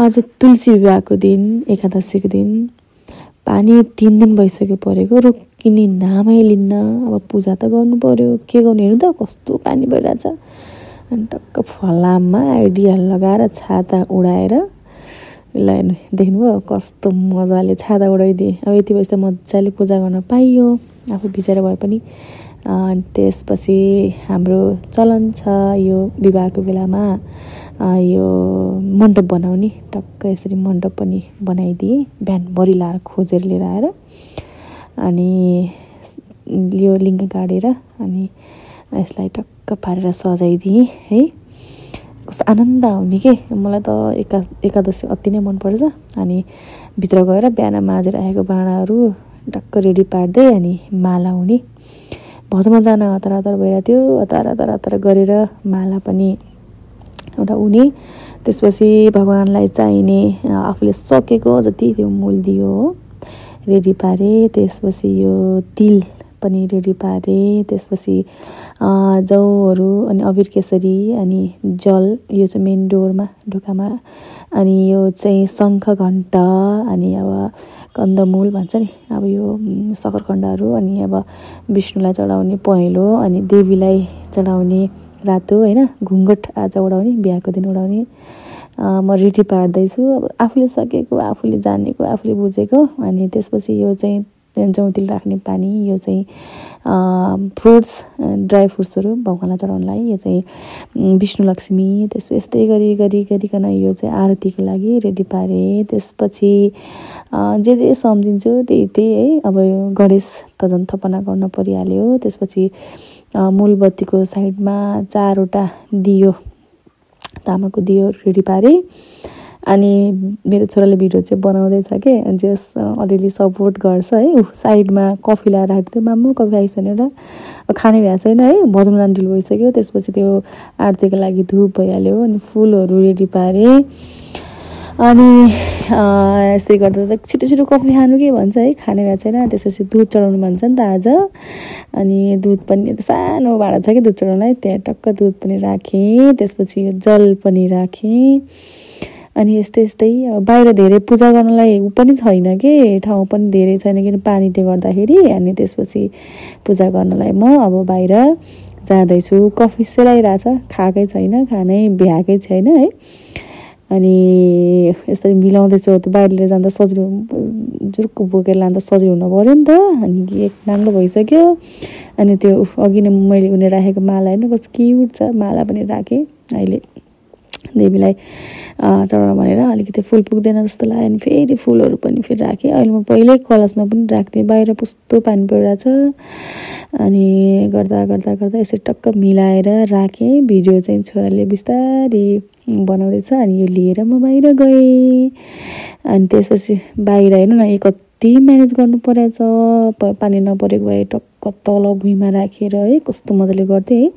आज तुलसी विवाहको दिन, एकादशीको दिन पानी 3 दिन भइसक्यो परेको, रोकिने नामै लिन्न। अब पूजा त गर्नु पर्यो, के गर्ने हेर्नु त कस्तो पानी भइरहेछ। अनि टक्क फलाममा आइडिया लगाएर छाता उडाएर ल हेर्नु देख्नुभयो कस्तो मजाले छाता उडाइदिए। अब यति बजी त मजाले पूजा गर्न पाइयो, आफू बिचरा भए पनि। त्यसपछि हाम्रो चलन छ यो विवाहको बेलामा यो मण्डप बनाउने। टक्क यसरी मण्डप पनि बनाइदिए, बिहानभरि लाएर खोजेर लिएर आएर अनि यो लिङ्ग गाडेर अनि यसलाई टक्क पारेर सजाइदिएँ है। कस्तो आनन्द आउने के, मलाई त एकादशी अति नै मनपर्छ। अनि भित्र गएर बिहान माझेर आएको भाँडाहरू टक्क रेडी पार्दै अनि माला हुने। भजनमा जान हतार हतार भइरहेको थियो, हतार गरेर माला पनि एउटा हुने। त्यसपछि भगवानलाई चाहिने आफूले सकेको जति त्यो मूल दियो रेडी पारे। त्यसपछि यो तिल पनि रेडी पारे। त्यसपछि जौहरू अनि अबिर केसरी अनि जल, यो चाहिँ मेन डोरमा ढोकामा। अनि यो चाहिँ शङ्ख घण्ट अनि अब कन्दमूल भन्छ नि, अब यो सकरखण्डहरू। अनि अब विष्णुलाई चढाउने पहेँलो अनि देवीलाई चढाउने रातो होइन घुङ्गट आज उडाउने, बिहाको दिन उडाउने। म रेडी पार्दैछु अब आफूले सकेको, आफूले जानेको, आफूले बुझेको। अनि त्यसपछि यो चाहिँ जौतिल राख्ने पानी, यो चाहिँ फ्रुट्स ड्राई फ्रुट्सहरू भगवानलाई चढाउनलाई, यो चाहिँ विष्णु लक्ष्मी। यस्तै गरिकन यो चाहिँ आरतीको लागि रेडी पारे। त्यसपछि जे सम्झिन्छु त्यही है। अब यो गणेश त झन् थपना गर्न परिहाल्यो। त्यसपछि मूल बत्तीको साइडमा 4वटा दियो, तामाको दियो रेडी पारे। अनि मेरो छोराले भिडियो चाहिँ बनाउँदैछ के, जस अलिअलि सपोर्ट गर्छ है। साइडमा कफी ल्याएर राखिदियो, मामु कफी आइस भनेर। खाने भ्या छैन है, भजनमा जानु ढिलो भइसक्यो। त्यसपछि त्यो आरतीको लागि धुप भइहाल्यो अनि फुलहरू रेडी पारे। अनि यस्तै गर्दा त छिटो कफी खानु के भन्छ है, खाने भ्या छैन। त्यसपछि दुध चढाउनु भन्छ नि त आज। अनि दुध पनि सानो भाँडा छ कि दुध चढाउनलाई, त्यहाँ टक्क दुध पनि राखेँ। त्यसपछि जल पनि राखेँ। अनि यस्तै अब बाहिर धेरै पूजा गर्नलाई पनि छैन कि, ठाउँ पनि धेरै छैन किन पानीले गर्दाखेरि। अनि त्यसपछि पूजा गर्नलाई म अब बाहिर जाँदैछु। कफी सेलाइरहेछ, खाएकै छैन, खानै भ्याएकै छैन है। अनि यसरी मिलाउँदैछु। त बाहिर लिएर जाँदा सजिलो, जुर्क बोकेर लाँदा सजिलो हुनु पऱ्यो नि त। अनि एक नाङ्लो भइसक्यो। अनि त्यो अघि नै मैले उनी राखेको माला हेर्नु कस्तो क्युट छ, माला पनि राखेँ। अहिले देवीलाई चढाउन भनेर अलिकति फुल पुग्दैन जस्तो लाग्यो। अनि फेरि फुलहरू पनि फेरि राखेँ। अहिले म पहिल्यै कलशमा पनि राख्थेँ, बाहिर कस्तो पानी परिरहेछ। अनि गर्दा यसरी टक्क मिलाएर राखेँ। भिडियो चाहिँ छोराले बिस्तारी बनाउँदैछ। अनि यो लिएर म बाहिर गएँ। अनि त्यसपछि बाहिर हेर्नु न कति म्यानेज गर्नु परेछ। पानी नपरेको भए टक्क तल भुइँमा राखेर है कस्तो मजाले गर्थेँ है।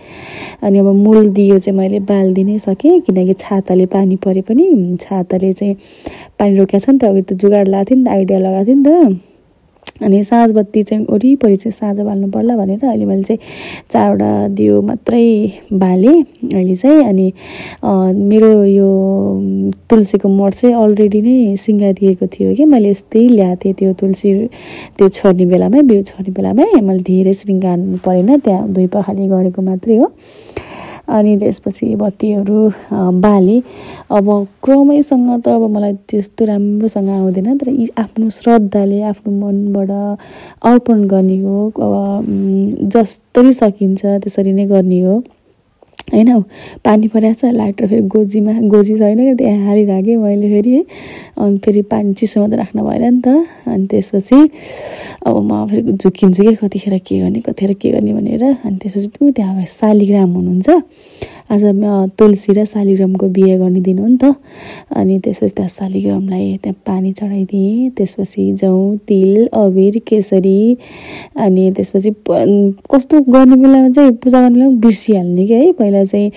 अनि अब मूल दियो चाहिँ मैले बाल्दिनै सकेँ, किनकि छाताले पानी परे पनि छाताले चाहिँ पानी रोकेको छ नि त। अघि त जुगाड लगाएको थिएँ नि त, आइडिया लगाएको थिएँ नि त। अनि साँझ बत्ती चाहिँ वरिपरि चाहिँ साँझ बाल्नु पर्ला भनेर अहिले मैले चाहिँ 4वटा दियो मात्रै बालेँ अहिले चाहिँ। अनि मेरो यो तुलसीको मठ चाहिँ अलरेडी नै सिँगारिएको थियो कि, मैले यस्तै ल्याएको थिएँ। त्यो तुलसी त्यो छर्ने बेलामै, बिउ छर्ने बेलामै मैले धेरै श्रृङ्गार्नु परेन, त्यहाँ 2 पखाली गरेको मात्रै हो। अनि त्यसपछि बत्तीहरू बालेँ। अब क्रमैसँग त अब मलाई त्यस्तो राम्रोसँग आउँदैन, तर आफ्नो श्रद्धाले आफ्नो मनबाट अर्पण गर्ने हो। अब जसरी सकिन्छ त्यसरी नै गर्ने हो होइन। पानी परेको छ, लाइटर फेरि गोजी छैन कि त्यहाँ हालिराखेँ मैले फेरि है। अनि फेरि पानी चिसोमा त राख्न भएन नि त। अनि त्यसपछि अब म फेरि झुकिन्छु कि कतिखेर के गर्ने भनेर। अनि त्यसपछि त्यहाँ शालिग्राम हुनुहुन्छ आज, तुलसी र शालिग्रामको बिहे गर्ने दिन हो नि त। अनि त्यसपछि त्यहाँ शालिग्रामलाई त्यहाँ पानी चढाइदिएँ। त्यसपछि जौ, तिल, अबिर, केसरी। अनि त्यसपछि कस्तो गर्ने बेलामा चाहिँ पूजा गर्ने बेलामा बिर्सिहाल्ने कि है। पहिला चाहिँ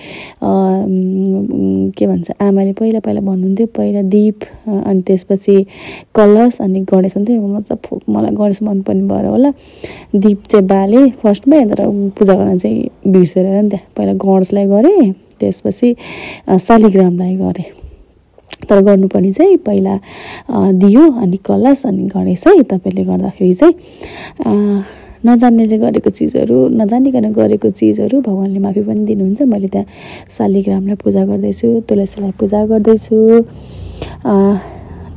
के भन्छ आमाले पहिला भन्नुहुन्थ्यो, पहिला दीप अनि त्यसपछि कलश अनि गणेश हुन्थ्यो। मलाई गणेश मनपर्ने भएर होला दीप चाहिँ बालेँ फर्स्टमै, तर पूजा गर्न चाहिँ बिर्सेर नि त्यहाँ पहिला गणेशलाई गरेँ, त्यसपछि शालिग्रामलाई गरेँ। तर गर्नुपर्ने चाहिँ पहिला दियो अनि कलश अनि गणेश है। तपाईँले गर्दाखेरि चाहिँ नजान्नेले गरेको चिजहरू नजानिकन गरेको चिजहरू भगवान्ले माफी पनि दिनुहुन्छ। मैले त्यहाँ शालिग्रामलाई पूजा गर्दैछु, तुलसीलाई पूजा गर्दैछु।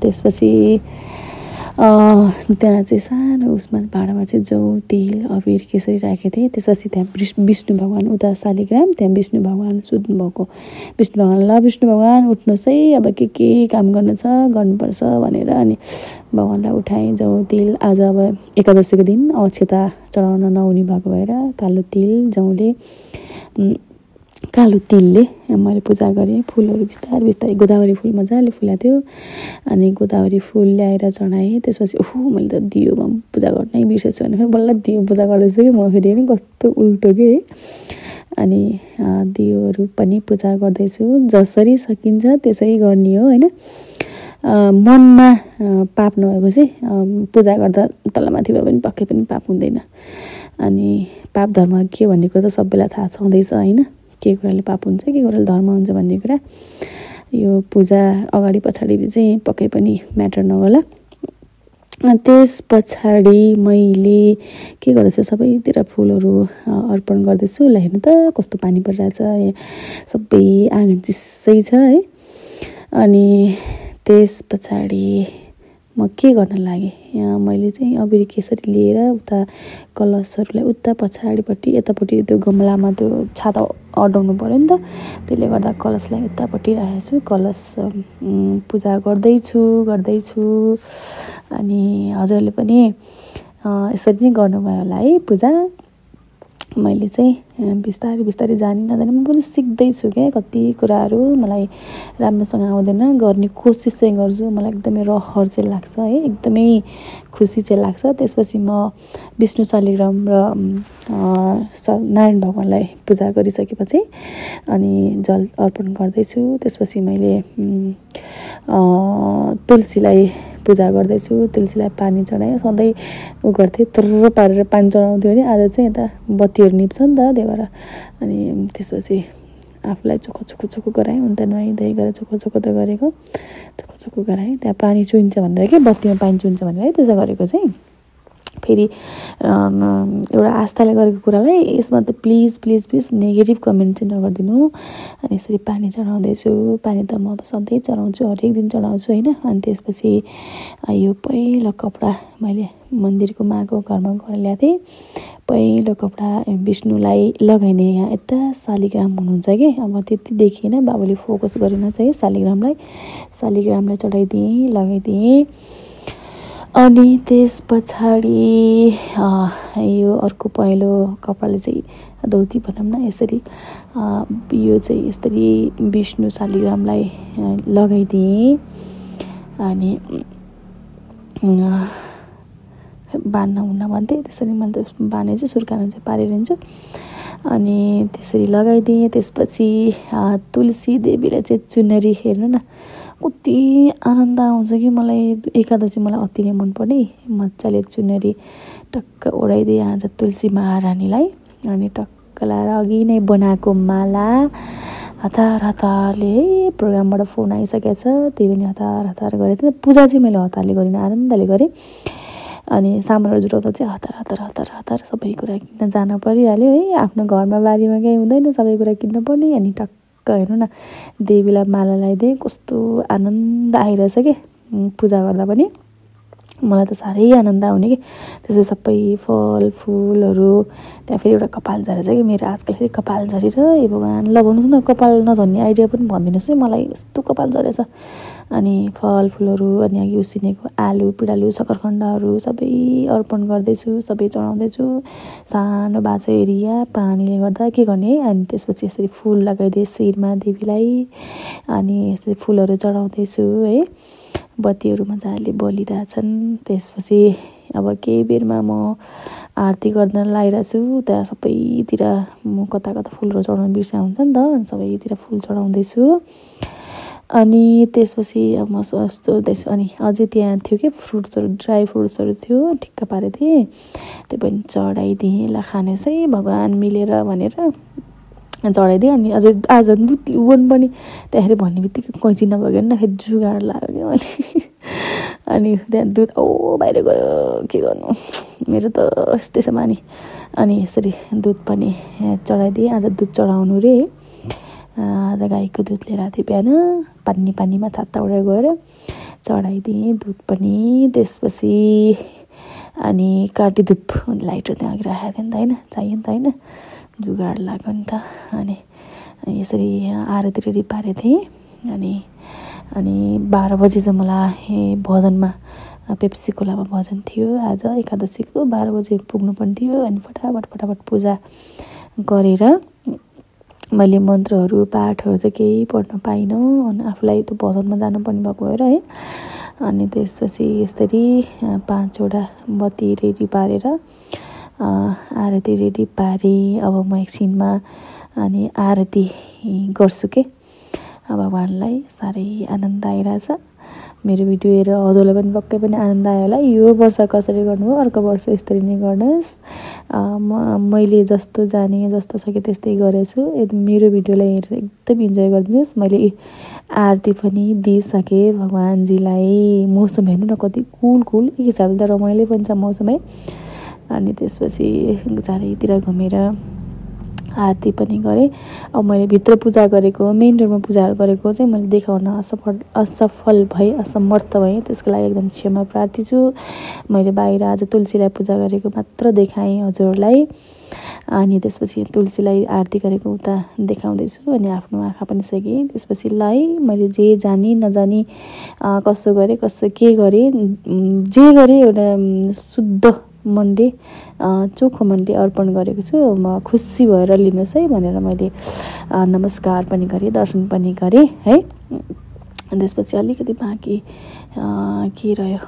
त्यसपछि त्यहाँ चाहिँ सानो उसमा भाँडामा चाहिँ जौ तेल अबिर केसरी राखेको थिएँ। त्यसपछि त्यहाँ विष्णु भगवान् उता शालिग्राम, त्यहाँ विष्णु भगवान् सुत्नु भएको। विष्णु भगवान् ल विष्णु भगवान् उठ्नुहोस् है, अब के काम गर्नु छ गर्नुपर्छ भनेर अनि भगवान्लाई उठाएँ। जौ तेल आज अब एकादशीको दिन अक्षता चढाउन नहुने भएको भएर कालो तिल जौले कालो तिलले मैले पूजा गरेँ। फुलहरू बिस्तारै बिस्तारै गोदावरी फुल मजाले फुलेको थियो अनि गोदावरी फुल ल्याएर चढाएँ। त्यसपछि ओहो मैले त दियोमा पूजा गर्नै बिर्सेछु भने फेरि बल्ल दियो पूजा गर्दैछु कि म फेरि नि कस्तो उल्टो के। अनि दियोहरू पनि पूजा गर्दैछु, जसरी सकिन्छ त्यसै गर्ने हो होइन। मनमा पाप नभएपछि पूजा गर्दा तलमाथि भए पनि पक्कै पनि पाप हुँदैन। अनि पाप धर्म के भन्ने कुरा त सबैलाई थाहा छँदैछ होइन, के कुराले पाप हुन्छ के कुराले धर्म हुन्छ भन्ने कुरा। यो पूजा अगाडि पछाडि चाहिँ पक्कै पनि म्याटर नगर्ला। त्यस पछाडि मैले के गर्दैछु, सबैतिर फुलहरू अर्पण गर्दैछु। ल हेर्नु त कस्तो पानी परिरहेछ, सबै आँगन चिसै छ है। अनि त्यस पछाडि म के गर्न लागेँ, यहाँ मैले चाहिँ अबिर केसरी लिएर उता कलशहरूलाई उता पछाडिपट्टि यतापट्टि त्यो गमलामा त्यो छाता अड्याउनु पऱ्यो नि त, त्यसले गर्दा कलशलाई उतापट्टि राखेको छु। कलश पूजा गर्दैछु। अनि हजुरले पनि यसरी नै गर्नुभयो होला है पूजा। मैले चाहिँ बिस्तारै बिस्तारै जानी नजानी म पनि सिक्दैछु क्या, कति कुराहरू मलाई राम्रोसँग आउँदैन, गर्ने कोसिस चाहिँ गर्छु। मलाई एकदमै रहर चाहिँ लाग्छ है, एकदमै खुसी चाहिँ लाग्छ। त्यसपछि म विष्णु शालिग्राम र नारायण भगवान्लाई पूजा गरिसकेपछि अनि जल अर्पण गर्दैछु। त्यसपछि मैले तुलसीलाई पूजा गर्दैछु, तुलसीलाई पानी चढाएँ। सधैँ उ गर्थेँ तुर्र पारेर पानी चढाउँथ्यो भने आज चाहिँ यता बत्तीहरू निप्छ नि त, त्यही भएर अनि त्यसपछि आफूलाई चोखो गराएँ। हुन त नुहाइ धुवाइ गरेर चोखो त गरेको, चोखो गराएँ। त्यहाँ पानी चुहिन्छ भनेर के बत्तीमा पानी चुहिन्छ भनेर है त्यसो गरेको चाहिँ। फेरि एउटा आस्थाले गरेको कुरालाई यसमा त प्लिज नेगेटिभ कमेन्ट चाहिँ नगरिदिनु। अनि यसरी पानी चढाउँदैछु। पानी त म सधैँ चढाउँछु, हरेक दिन चढाउँछु होइन। अनि त्यसपछि यो पहिलो कपडा मैले मन्दिरको माको घरमा गएर ल्याएको थिएँ। पहिलो कपडा विष्णुलाई लगाइदिएँ। यहाँ यता शालिग्राम हुनुहुन्छ कि, अब त्यति देखिएन, बाबुले फोकस गरेन चाहिँ शालिग्रामलाई चढाइदिएँ, लगाइदिएँ। अनि त्यस पछाडि यो अर्को पहिलो कपडाले चाहिँ धोती भनौँ न, यसरी यो चाहिँ यसरी विष्णु शालिग्रामलाई लगाइदिएँ। अनि बाँध्न हुन्न भन्थे, त्यसरी मैले त बाँधे चाहिँ सुर्खाउनु चाहिँ पारिरहन्छु। अनि त्यसरी लगाइदिएँ। त्यसपछि तुलसी देवीलाई चाहिँ चुनरी, हेर्नु न कति आनन्द आउँछ कि मलाई। एकादशी मलाई अति नै मनपर्ने, मजाले चुनरी टक्क ओढाइदिएँ आज तुलसी महारानीलाई। अनि टक्क लाएर अघि नै बनाएको माला हतारले है, प्रोग्रामबाट फोन आइसकेको छ, त्यही पनि हतार गरेँ। त्यो पूजा चाहिँ मैले हतारले गरिनँ, आनन्दले गरेँ। अनि सामानहरू जुटाउँदा चाहिँ हतार सबै कुरा किन्न जान परिहाल्यो है। आफ्नो घरमा बारीमा केही हुँदैन, सबै कुरा किन्न पर्ने। अनि टक्क हेर्नु न देवीलाई माला लगाइदिएँ, कस्तो आनन्द आइरहेछ कि पूजा गर्दा पनि। मलाई त साह्रै आनन्द आउने कि। त्यसपछि सबै फलफुलहरू, त्यहाँ फेरि एउटा कपाल झरेछ कि मेरो आजकल फेरि कपाल झरेर, ए भगवान् ल भन्नुहोस् न कपाल नझर्ने आइडिया पनि भनिदिनुहोस् है मलाई, यस्तो कपाल झरेछ। अनि फलफुलहरू, अनि अघि उसिनेको आलु पिँडालु सकरखण्डहरू सबै अर्पण गर्दैछु, सबै चढाउँदैछु। सानो बाछो एरिया पानीले गर्दा के गर्ने है। अनि त्यसपछि यसरी फुल लगाइदिएँ शिरमा देवीलाई। अनि यसरी फुलहरू चढाउँदैछु है। बत्तीहरू मजाले बलिरहेछन्। त्यसपछि अब केही बेरमा म आरती गर्न लागिरहेको छु। त्यहाँ सबैतिर म कता फुलहरू चढाउनु बिर्सा हुन्छ नि त, सबैतिर फुल चढाउँदैछु। अनि त्यसपछि अब म सोच्दैछु। अनि अझै त्यहाँ थियो कि फ्रुट्सहरू, ड्राई फ्रुट्सहरू थियो, ठिक्क पारेको थिएँ, त्यो पनि चढाइदिएँ। ल खानुहोस् है भगवान् मिलेर भनेर। चढाइदिएँ। अनि अझै आज दुध वन पनि त्यहाँखेरि भन्ने बित्तिकै कैँची नभइकन फेरि जुगाड लाग्यो कि मैले अनि त्यहाँ दुध बाहिर गयो। के गर्नु, मेरो त यस्तै छ बानी। अनि यसरी दुध पनि चढाइदिएँ। आज दुध चढाउनु रे, आज गाईको दुध लिएर आएको थिएँ बिहान, पानीमा छाताबाट गएर चढाइदिएँ दुध पनि। त्यसपछि अनि काटी धुप लाइटर त्यहाँ अघि राखेको थिएँ नि त, होइन चाहियो नि त, होइन जुगाड लाग्यो नि त। अनि यसरी आरती रेडी पारेको थिएँ। अनि 12 बजी चाहिँ मलाई भजनमा पेप्सी खोलामा भजन थियो आज एकादशीको। 12 बजी पुग्नुपर्ने थियो। अनि फटाफट पूजा गरेर मैले मन्त्रहरू पाठहरू चाहिँ केही पढ्न पाइनँ। अनि आफूलाई त भजनमा जानुपर्ने भएको भएर है। अनि त्यसपछि यसरी 5वटा बत्ती रेडी पारेर आरती रेडी पारेँ। अब म एकछिनमा अनि आरती गर्छु के भगवान्लाई। साह्रै आनन्द आइरहेछ। मेरो भिडियो हेरेर हजुरलाई पनि पक्कै पनि आनन्द आयो होला। यो वर्ष कसरी गर्नुभयो, अर्को वर्ष यसरी नै गर्नुहोस्। मैले जस्तो जाने जस्तो सके त्यस्तै गरेछु। मेरो भिडियोलाई हेरेर एकदम इन्जोय गरिदिनुहोस्। मैले आरती पनि दिइसकेँ भगवान्जीलाई। मौसम हेर्नु न कति कुल एक हिसाबले त रमाइलो पनि छ मौसम है। अनि त्यसपछि चारैतिर घुमेर आरती पनि गरेँ। अब मैले भित्र पूजा गरेको, मेन डोरमा पूजाहरू गरेको चाहिँ मैले देखाउन असफल भएँ, असमर्थ भएँ। त्यसको लागि एकदम क्षमा प्रार्थी छु। मैले बाहिर आज तुलसीलाई पूजा गरेको मात्र देखाएँ हजुरहरूलाई। अनि त्यसपछि तुलसीलाई आरती गरेको उता देखाउँदैछु। अनि आफ्नो आँखा पनि सेकेँ। त्यसपछि मैले जे जानी नजानी कसो गरेँ, के गरेँ, जे गरेँ एउटा शुद्ध मनले चोखो मनले अर्पण गरेको छु। म खुसी भएर लिनुहोस् है भनेर मैले नमस्कार पनि गरेँ, दर्शन पनि गरेँ है। त्यसपछि अलिकति बाँकी के रह्यो,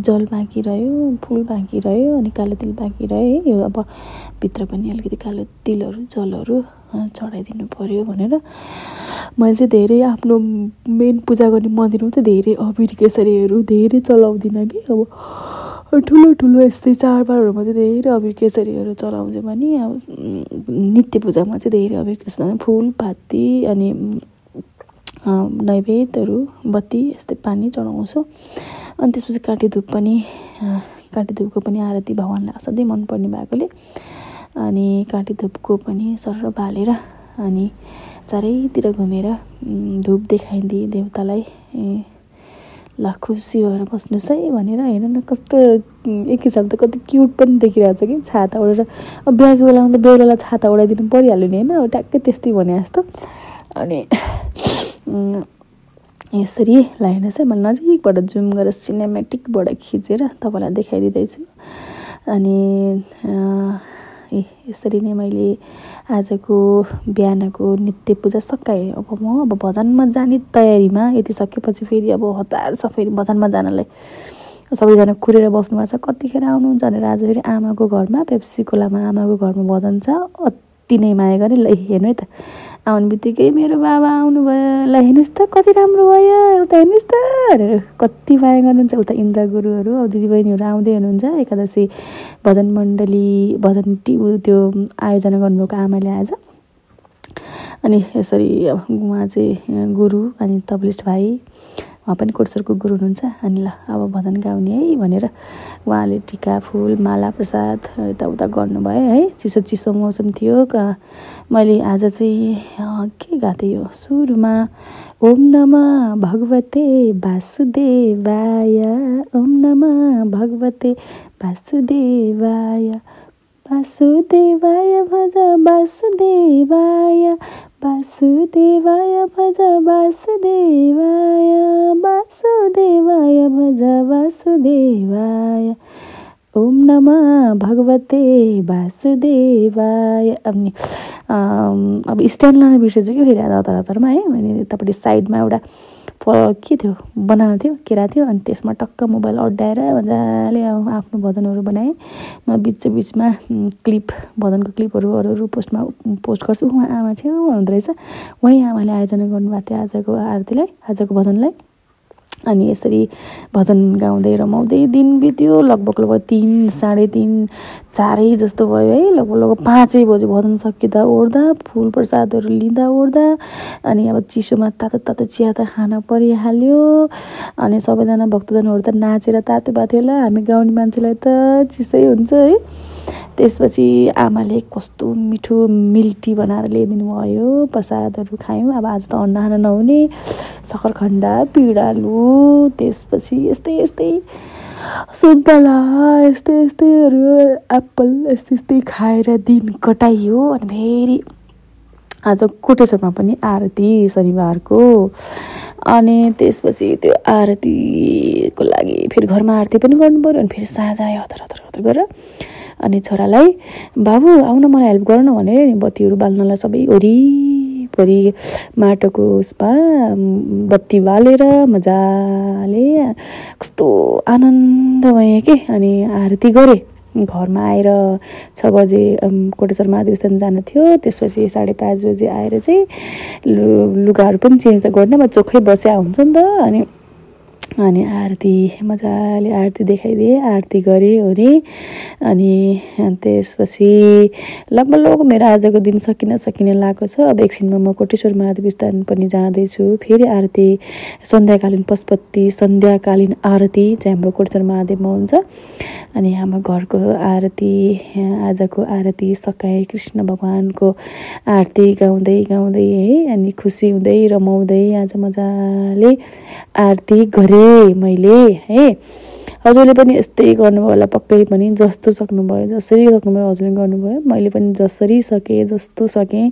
जल बाँकी रह्यो, फुल बाँकी रह्यो, अनि कालो तिल बाँकी रह्यो। यो अब भित्र पनि अलिकति कालो तिलहरू जलहरू चढाइदिनु पर्यो भनेर मैले चाहिँ धेरै आफ्नो मेन पूजा गर्ने मन्दिरमा चाहिँ धेरै अबिर केसरीहरू धेरै चलाउँदिनँ कि। अब ठुलो यस्तै चाडबाडहरूमा चाहिँ धेरै अबिर केसरीहरू चलाउँछु भने अब नित्य पूजामा चाहिँ धेरै अबिर केसरी, फुल पाती अनि नैवेद्यहरू बत्ती यस्तै पानी चढाउँछु। अनि त्यसपछि काटी धुपको पनि आरती भगवान्लाई असाध्यै मनपर्ने भएकोले अनि काटी धुपको पनि सरर बालेर अनि चारैतिर घुमेर धुप देखाइदिएँ देवतालाई। ल खुसी भएर बस्नुहोस् है भनेर। हेर्नु न कस्तो एक हिसाब त कति क्युट पनि देखिरहेको छ कि छाता ओढेर। अब बिहाको बेलामा त बेहुलालाई छाता ओढाइदिनु परिहाल्यो नि, होइन अब ट्याक्कै त्यस्तै भने जस्तो। अनि यसरी हेर्नुहोस् है, मैले नजिकबाट जुम गरेर सिनेमेटिकबाट खिचेर तपाईँलाई देखाइदिँदैछु। अनि यसरी नै मैले आजको बिहानको नित्य पूजा सकाएँ। अब म भजनमा जाने तयारीमा यति सकेपछि फेरि अब हतार छ फेरि भजनमा जानलाई। सबैजना कुरेर बस्नु भएको छ, कतिखेर आउनुहुन्छ भनेर आज फेरि आमाको घरमा पेप्सी खोलामा आमाको घरमा भजन छ। अति नै माया गरेँ। ल हेर्नु है त, आउनु बित्तिकै मेरो बाबा आउनुभयो, ल हेर्नुहोस् त कति राम्रो भयो, उता हेर्नुहोस् त भनेर कति माया गर्नुहुन्छ। उता इन्द्र गुरुहरू अब दिदीबहिनीहरू आउँदै हुनुहुन्छ। एकादशी भजन मण्डली भजन त्यो आयोजना गर्नुभएको आमाले आज। अनि यसरी अब उहाँ चाहिँ गुरु अनि तबलिस्ट भाइ, उहाँ पनि कोटसरको गुरु हुनुहुन्छ। अनि ल अब भजन गाउने है भनेर उहाँले टिका फुल माला प्रसाद यताउता गर्नुभयो है। चिसो मौसम थियो। मैले आज चाहिँ के गाएको थिएँ, यो सुरुमा ओम नमः भगवते वासुदेवाय, ओम नमः भगवते वासुदेवाय, वासुदेवाय भज वासुदेवाय, वासुदेवाय भज वासुदेवाय, वासुदेवाय भज वासुदेवाय, ओम नमः भगवते वासुदेवाय। अनि अब स्ट्यान्ड लान बिर्सेछु कि फेरि हतारमा है। मैले यतापट्टि साइडमा एउटा के थियो बनाउनु थियो, केरा थियो। अनि त्यसमा टक्क मोबाइल अड्डाएर मजाले अब आफ्नो भजनहरू बनाएँ। म बिचमा भजनको क्लिपहरू अरू पोस्ट गर्छु। उहाँ आमा छेउ हुँदो रहेछ, उहाँ आमाले आयोजना गर्नुभएको थियो आजको आरतीलाई, आजको भजनलाई। अनि यसरी भजन गाउँदै रमाउँदै दिन बित्यो। लगभग 3, 3:30, 4 जस्तो भयो है। लगभग 5 बज्यो भजन सकिँदा ओर्दा, फुल प्रसादहरू लिँदा ओर्दा। अनि अब चिसोमा तातो तातो चिया त खान परिहाल्यो। अनि सबैजना भक्तजनहरू त नाचेर तातो भएको थियो होला। हामी गाउने मान्छेलाई त चिसै हुन्छ है। त्यसपछि आमाले कस्तो मिठो मिल्टी बनाएर ल्याइदिनु भयो। प्रसादहरू खायौँ। अब आज त अन्न खान नहुने, सक्खरखण्डा, पिँडालु, त्यसपछि यस्तै यस्तै सुन्तला, यस्तै यस्तैहरू, एप्पल, यस्तै यस्तै खाएर दिन कटाइयो। अनि फेरि आज कोटेश्वरमा पनि आरती शनिबारको। अनि त्यसपछि त्यो आरतीको लागि फेरि घरमा आरती पनि गर्नु पर्यो। अनि फेरि साँझ आयो हतार हतार हतार गरेर। अनि छोरालाई बाबु आउन मलाई हेल्प गर न भनेर नि बत्तीहरू बाल्नलाई सबै वरिपरि माटोको उसमा बत्ती बालेर मजाले कस्तो आनन्द भएँ कि। अनि आरती गरेँ। घरमा आएर 6 बजे कोटेश्वर महादेवस्थान जानु थियो। त्यसपछि 5:30 बजे आएर चाहिँ लुगाहरू पनि चेन्ज त गर्न, म चोखै बस्या हुन्छ नि त। अनि आरती मजाले आरती देखाइदिएँ, आरती गरेँ ओरेँ। अनि त्यसपछि लगभग मेरो आजको दिन सकिने लागेको छ। अब एकछिनमा म कोटेश्वर महादेवस्थान पनि जाँदैछु। फेरि आरती सन्ध्याकालीन पशुपति सन्ध्याकालीन आरती चाहिँ हाम्रो कोटेश्वर महादेवमा हुन्छ। अनि हाम्रो घरको आरती, आजको आरती सकाएँ। कृष्ण भगवानको आरती गाउँदै गाउँदै है। अनि खुसी हुँदै रमाउँदै आज मजाले आरती गरेँ मैले है। हजुरले पनि यस्तै गर्नुभयो होला पक्कै पनि। जस्तो सक्नुभयो, जसरी सक्नुभयो हजुरले गर्नुभयो। मैले पनि जसरी सकेँ, जस्तो सकेँ।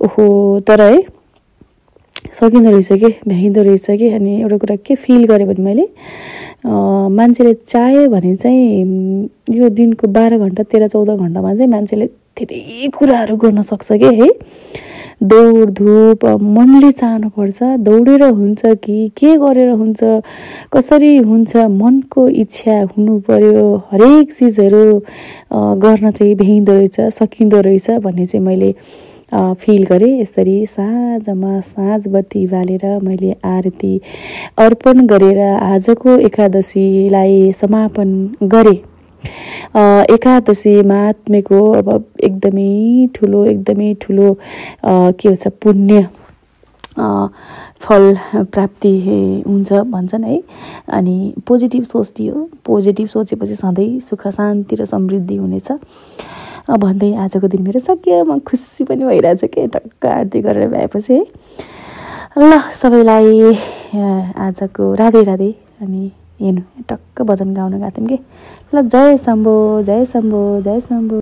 ओहो, तर है सकिँदो रहेछ कि, भ्याइँदो रहेछ कि। अनि एउटा कुरा के फिल गरेँ भने मैले, मान्छेले चाह्यो भने चाहिँ यो दिनको 12 घण्टा 13-14 घण्टामा चाहिँ मान्छेले धेरै कुराहरू गर्न सक्छ कि है। दौडधुप मनले चाहनुपर्छ। दौडेर हुन्छ कि के गरेर हुन्छ, कसरी हुन्छ, मनको इच्छा हुनु पर्यो। हरेक चिजहरू गर्न चाहिँ भ्याइँदो रहेछ, सकिँदो रहेछ भन्ने चाहिँ मैले फिल गरेँ। यसरी साँझ बत्ती बालेर मैले आरती अर्पण गरेर आजको एकादशीलाई समापन गरेँ। एकादशी महात्म्यको अब एकदमै ठुलो के भन्छ पुण्य फल प्राप्ति हुन्छ भन्छन् है। अनि पोजिटिभ सोच दियो। पोजिटिभ सोचेपछि सधैँ सुख शान्ति र समृद्धि हुनेछ भन्दै आजको दिन मेरो सकियो। म खुसी पनि भइरहेछु कि टक्क आरती गरेर भएपछि है। ल सबैलाई आजको राधे राधे। अनि हेर्नु टक्क भजन गाउन गएको थियौँ कि। ल जय शम्भो जय शम्भो जय शम्भो।